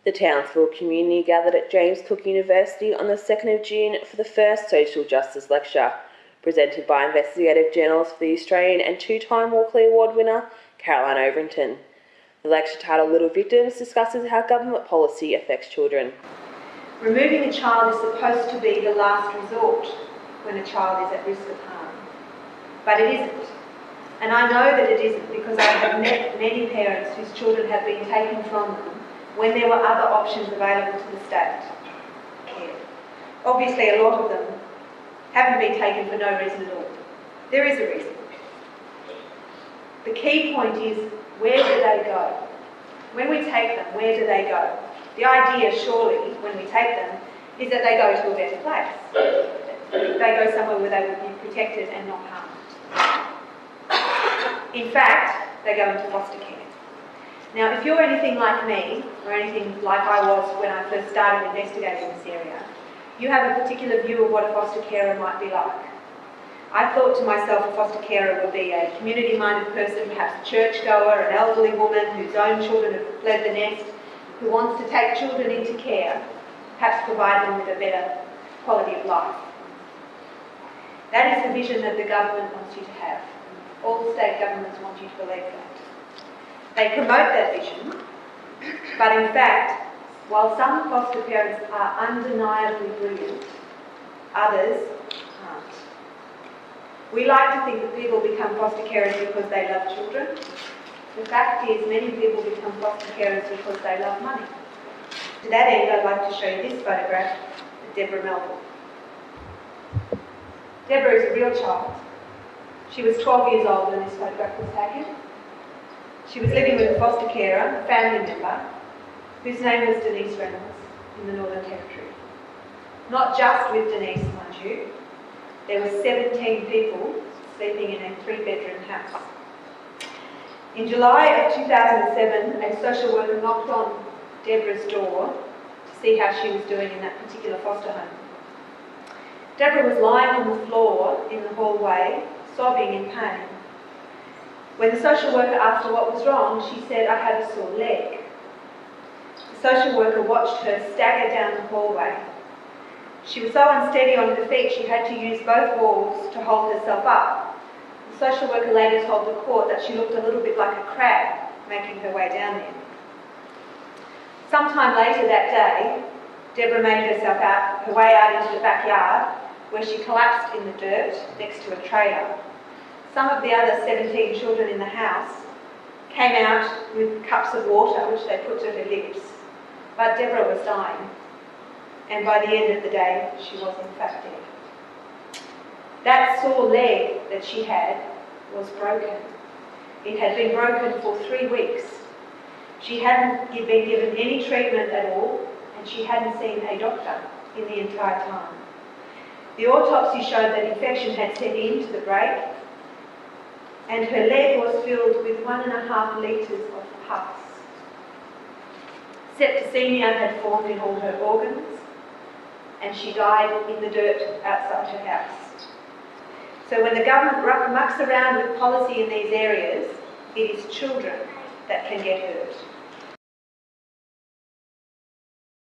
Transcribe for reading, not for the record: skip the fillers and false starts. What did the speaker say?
The Townsville community gathered at James Cook University on the 2nd of June for the first Social Justice Lecture, presented by investigative journalist for the Australian and two-time Walkley Award winner, Caroline Overington. The lecture, titled Little Victims, discusses how government policy affects children. Removing a child is supposed to be the last resort when a child is at risk of harm. But it isn't. And I know that it isn't because I have met many parents whose children have been taken from them when there were other options available to the state. Obviously, a lot of them haven't been taken for no reason at all. There is a reason. The key point is, where do they go? When we take them, where do they go? The idea, surely, when we take them, is that they go to a better place. They go somewhere where they will be protected and not harmed. In fact, they go into foster care. Now, if you're anything like me, or anything like I was when I first started investigating this area, you have a particular view of what a foster carer might be like. I thought to myself a foster carer would be a community-minded person, perhaps a churchgoer, an elderly woman whose own children have fled the nest, who wants to take children into care, perhaps provide them with a better quality of life. That is the vision that the government wants you to have. All state governments want you to believe that. They promote that vision, but in fact, while some foster parents are undeniably brilliant, others aren't. We like to think that people become foster carers because they love children. The fact is, many people become foster carers because they love money. To that end, I'd like to show you this photograph of Deborah Melville. Deborah is a real child. She was 12 years old when this photograph was taken. She was living with a foster carer, a family member, whose name was Denise Reynolds in the Northern Territory. Not just with Denise, mind you. There were 17 people sleeping in a 3-bedroom house. In July of 2007, a social worker knocked on Deborah's door to see how she was doing in that particular foster home. Deborah was lying on the floor in the hallway, sobbing in pain. When the social worker asked her what was wrong, she said, "I have a sore leg." The social worker watched her stagger down the hallway. She was so unsteady on her feet she had to use both walls to hold herself up. The social worker later told the court that she looked a little bit like a crab making her way down there. Sometime later that day, Deborah made her way out into the backyard, where she collapsed in the dirt next to a trailer. Some of the other 17 children in the house came out with cups of water, which they put to her lips. But Deborah was dying. And by the end of the day, she was in fact dead. That sore leg that she had was broken. It had been broken for 3 weeks. She hadn't been given any treatment at all, and she hadn't seen a doctor in the entire time. The autopsy showed that infection had set into the break, and her leg was filled with 1.5 litres of pus. Septicemia had formed in all her organs, and she died in the dirt outside her house. So when the government mucks around with policy in these areas, it is children that can get hurt.